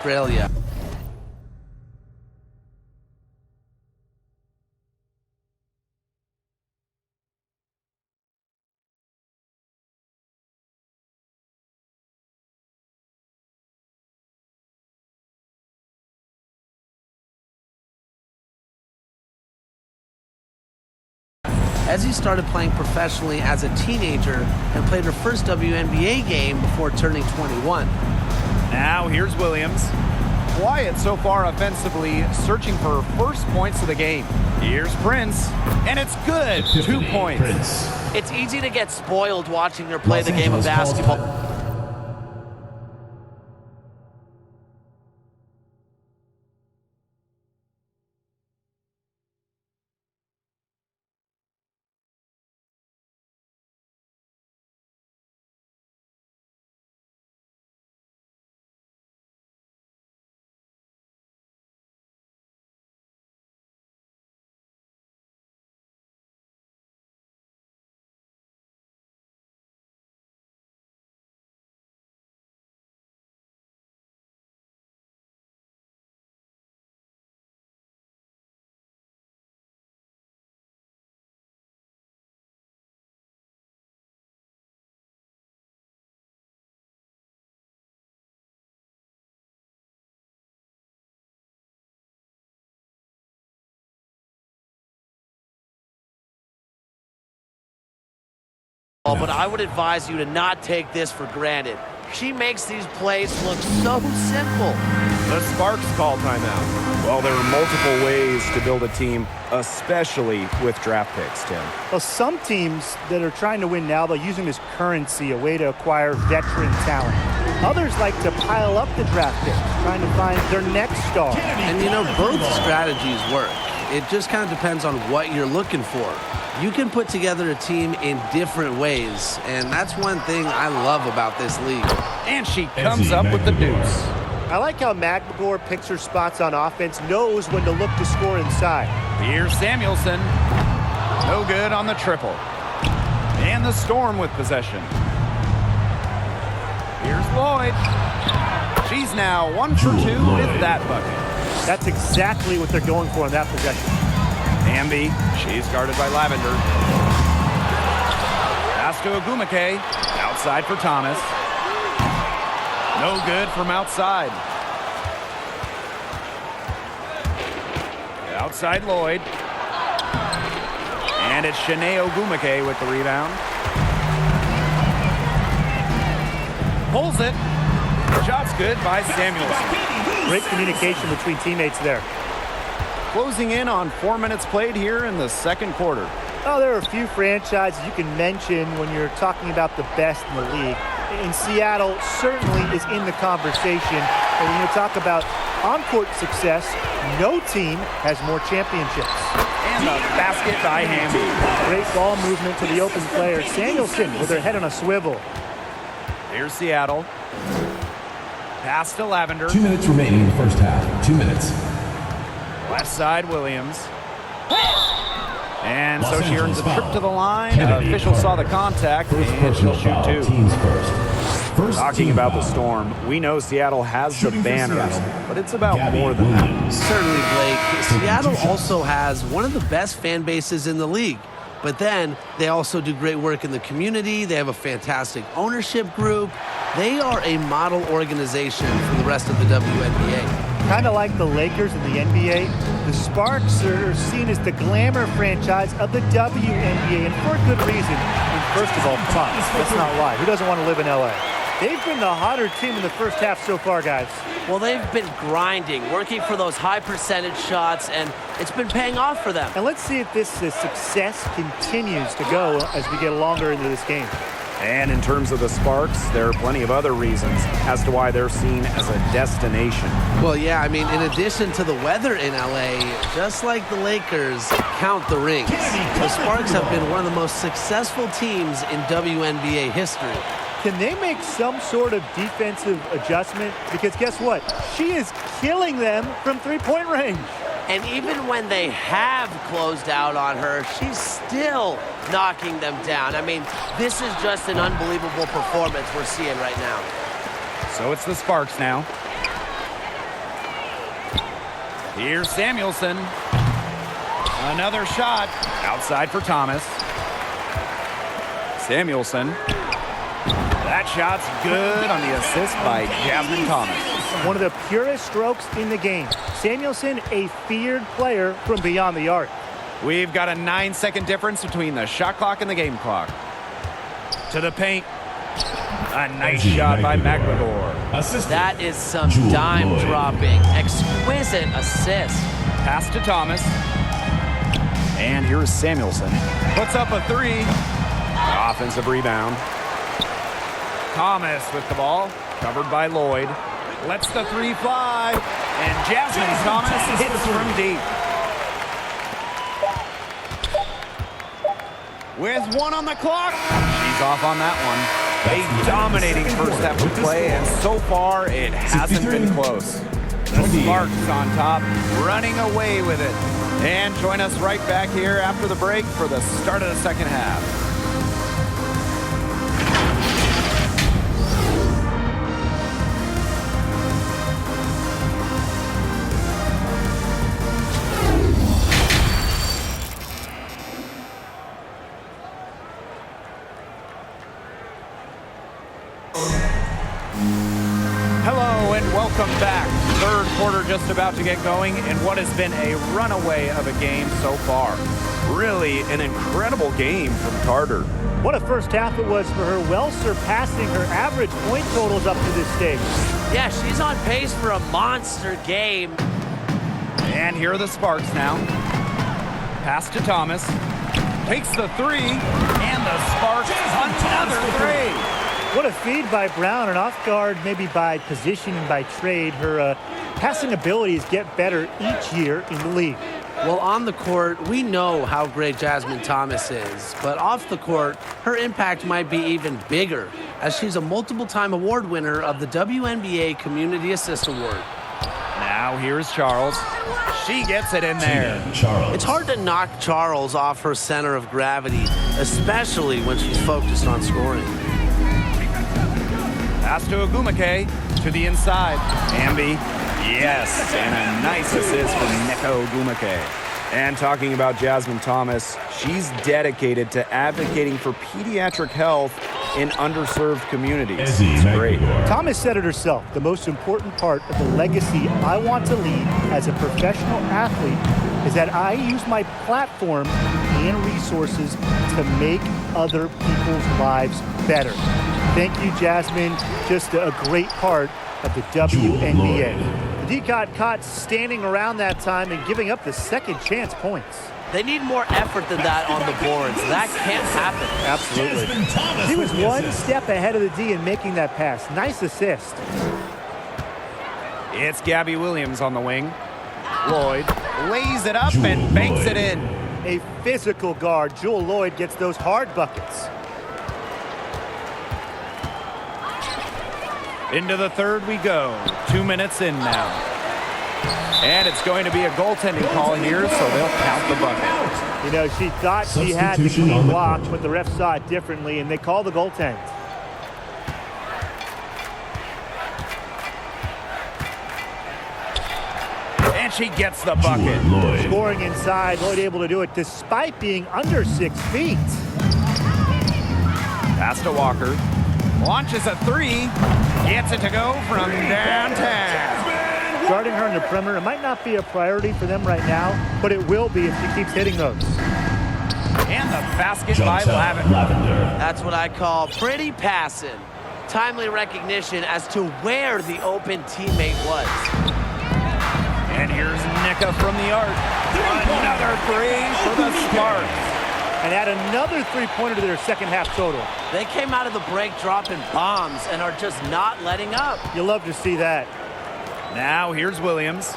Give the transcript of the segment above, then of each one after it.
Australia. Ezzie started playing professionally as a teenager and played her first WNBA game before turning 21. Now here's Williams. Quiet so far offensively, searching for first points of the game. Here's Prince, and it's good. 2 points. It's easy to get spoiled watching her play the game of basketball. But I would advise you to not take this for granted. She makes these plays look so simple. The Sparks call timeout. Well, there are multiple ways to build a team, especially with draft picks, Tim. Well, some teams that are trying to win now, they'll use them as currency, a way to acquire veteran talent. Others like to pile up the draft picks, trying to find their next star. And you know, both strategies work. It just kind of depends on what you're looking for. You can put together a team in different ways, and that's one thing I love about this league. And she comes up with the deuce. I like how McGregor picks her spots on offense, knows when to look to score inside. Here's Samuelson. No good on the triple. And the Storm with possession. Here's Lloyd. She's now 1 for 2 with that bucket. That's exactly what they're going for in that possession. Hamby, she's guarded by Lavender. Pass to Ogumake. Outside for Thomas. No good from outside. Outside Lloyd. And it's Shanae Ogumake with the rebound. Pulls it. Shot's good by Samuelson. Great communication between teammates there. Closing in on 4 minutes played here in the second quarter. Oh, there are a few franchises you can mention when you're talking about the best in the league. And Seattle certainly is in the conversation. And when you talk about on-court success, no team has more championships. And the basket by Hamby. Great ball movement to the open player. Samuelson with her head on a swivel. Here's Seattle. Pass to Lavender. 2 minutes remaining in the first half. 2 minutes. Left side, Williams. And so Los she earns a Angeles trip foul. to the line. Kennedy Official foul. saw the contact, First and she'll personal shoot foul. two. Teams first. First Talking team about the foul. Storm, we know Seattle has the Shooting for banners, Seattle, but it's about Gabby more than that. Williams. Certainly, Blake. Seattle 2 shots. also has one of the best fan bases in the league. But then they also do great work in the community. They have a fantastic ownership group. They are a model organization for the rest of the WNBA. Kind of like the Lakers in the NBA, the Sparks are seen as the glamour franchise of the WNBA, and for a good reason. And first of all, come on, let's not lie. Who doesn't want to live in LA? They've been the hotter team in the first half so far, guys. Well, they've been grinding, working for those high percentage shots, and it's been paying off for them. And let's see if this success continues to go as we get longer into this game. And in terms of the Sparks, there are plenty of other reasons as to why they're seen as a destination. Well, yeah, I mean, in addition to the weather in LA, just like the Lakers, count the rings. The Sparks have been one of the most successful teams in WNBA history. Can they make some sort of defensive adjustment? Because guess what? She is killing them from three-point range. And even when they have closed out on her, she's still knocking them down. I mean, this is just an unbelievable performance we're seeing right now. So it's the Sparks now. Here's Samuelson. Another shot. Outside for Thomas. Samuelson. That shot's good on the assist by Jasmine Thomas. One of the purest strokes in the game. Samuelson, a feared player from beyond the arc. We've got a 9-second difference between the shot clock and the game clock. To the paint. A nice shot by McGregor. That is some Jewel dime Lloyd. dropping. Exquisite assist. Pass to Thomas. And here's Samuelson. Puts up a three. Offensive rebound. Thomas with the ball. Covered by Lloyd. Lets the three fly. And Jasmine Thomas hits from deep. With one on the clock. She's off on that one. A dominating first half of play, and so far it hasn't been close. The Sparks on top, running away with it. And join us right back here after the break for the start of the second half. Hello and welcome back. Third quarter just about to get going in what has been a runaway of a game so far. Really an incredible game from Carter. What a first half it was for her, well surpassing her average point totals up to this stage. Yeah, she's on pace for a monster game. And here are the Sparks now. Pass to Thomas. Takes the three. And the Sparks another three. What a feed by Brown, and off guard maybe by position and by trade. Her passing abilities get better each year in the league. Well, on the court, we know how great Jasmine Thomas is, but off the court, her impact might be even bigger, as she's a multiple-time award winner of the WNBA Community Assist Award. Now here's Charles. She gets it in there. Charles. It's hard to knock Charles off her center of gravity, especially when she's focused on scoring. Pass to Agumake to the inside. Ambi, yes, and a nice assist from Neko Agumake. And talking about Jasmine Thomas, she's dedicated to advocating for pediatric health in underserved communities. It's great. Thomas said it herself, the most important part of the legacy I want to leave as a professional athlete is that I use my platform and resources to make other people's lives better. Thank you, Jasmine. Just a great part of the WNBA. The D-Cot caught standing around that time and giving up the second chance points. They need more effort than that on the boards. That can't happen. Absolutely. She was one step ahead of the D in making that pass. Nice assist. It's Gabby Williams on the wing. Lloyd lays it up and banks it in. A physical guard. Jewel Lloyd gets those hard buckets. Into the third we go. 2 minutes in now. And it's going to be a goaltending call here, so they'll count the bucket. You know, she thought she had the Substitution on clean the block, court. but the ref saw it differently, and they call the goaltend. And she gets the bucket. Lloyd. Scoring inside, Lloyd able to do it despite being under 6 feet. Pass to Walker. Launches a three. Gets it to go from downtown. Guarding her in the perimeter, it might not be a priority for them right now, but it will be if she keeps hitting those. And the basket by Chantel Lavender. Lavender. That's what I call pretty passing. Timely recognition as to where the open teammate was. And here's Nika from the arc. Another three for the Sparks. And add another three-pointer to their second half total. They came out of the break dropping bombs and are just not letting up. You'll love to see that. Now here's Williams.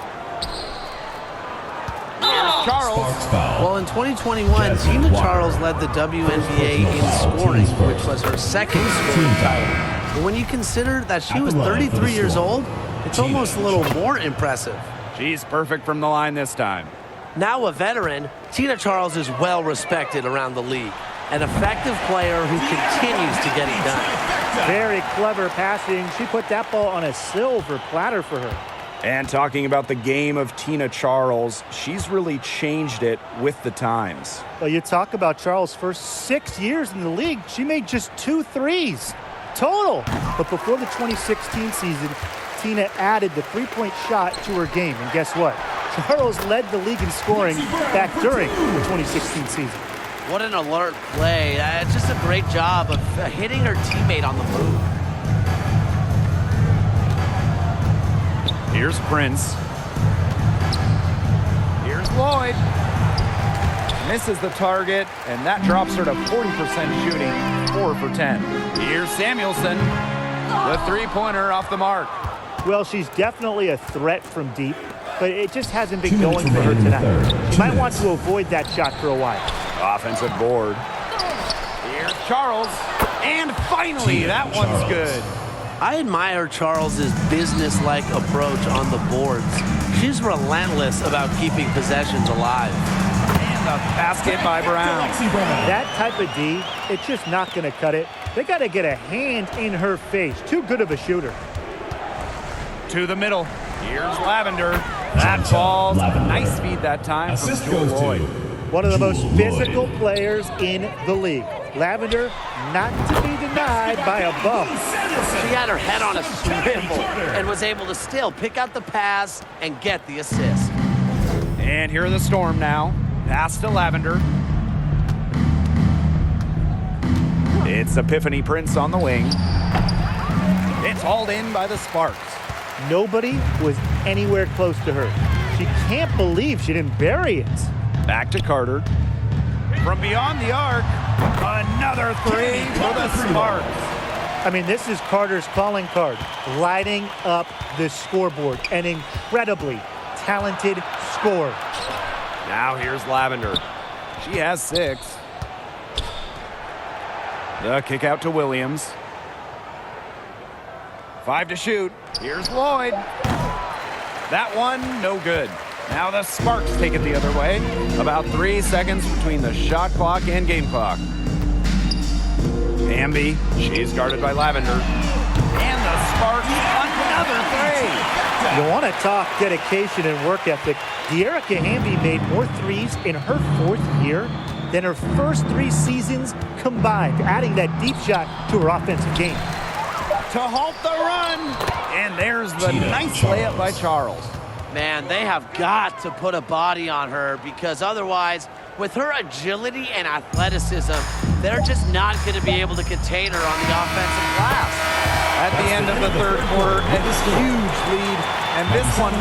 Here's Charles. Sparks foul. Well, in 2021, Tina Charles led the WNBA in scoring, which was her second scoring title. But when you consider that she was 33 years old, it's almost a little more impressive. She's perfect from the line this time. Now a veteran, Tina Charles is well respected around the league. An effective player who continues to get it done. Very clever passing. She put that ball on a silver platter for her. And talking about the game of Tina Charles, she's really changed it with the times. Well, you talk about Charles' first 6 years in the league, she made just 2 threes total. But before the 2016 season, Tina added the three-point shot to her game. And guess what? Charles led the league in scoring back during the 2016 season. What an alert play. Just a great job of hitting her teammate on the move. Here's Prince. Here's Lloyd. Misses the target, and that drops her to 40% shooting, 4 for 10. Here's Samuelson. The three-pointer off the mark. Well, she's definitely a threat from deep, but it just hasn't been 2 minutes going for her remaining in the tonight. third. She 2 might want minutes. to avoid that shot for a while. Offensive board. Here's Charles. And finally, that one's good. I admire Charles's business-like approach on the boards. She's relentless about keeping possessions alive. And a basket by Brown. That type of D, it's just not going to cut it. They got to get a hand in her face. Too good of a shooter. To the middle. Here's Lavender. That falls. Nice speed that time from Assist Jewel goes Lloyd. to One of the most Lloyd. physical players in the league. Lavender, not to be denied by a bum. She had her head on a swivel and was able to still pick out the pass and get the assist. And here are the Storm now. Pass to Lavender. It's Epiphany Prince on the wing. It's hauled in by the Sparks. Nobody was anywhere close to her. She can't believe she didn't bury it. Back to Carter. From beyond the arc, another three for the Sparks. I mean, this is Carter's calling card, lighting up the scoreboard. An incredibly talented scorer. Now here's Lavender. She has 6. The kick out to Williams. 5 to shoot. Here's Lloyd. That one, no good. Now the Sparks take it the other way. About 3 seconds between the shot clock and game clock. Amby, she's guarded by Lavender. And the Sparks, another 3. You want to talk dedication and work ethic. De'Erica Hamby made more threes in her 4th year than her first 3 seasons combined, adding that deep shot to her offensive game. To halt the run. And there's the Tina nice Charles. layup by Charles. Man, they have got to put a body on her because otherwise, with her agility and athleticism, they're just not going to be able to contain her on the offensive glass. At the end of the third quarter, a huge lead, and this one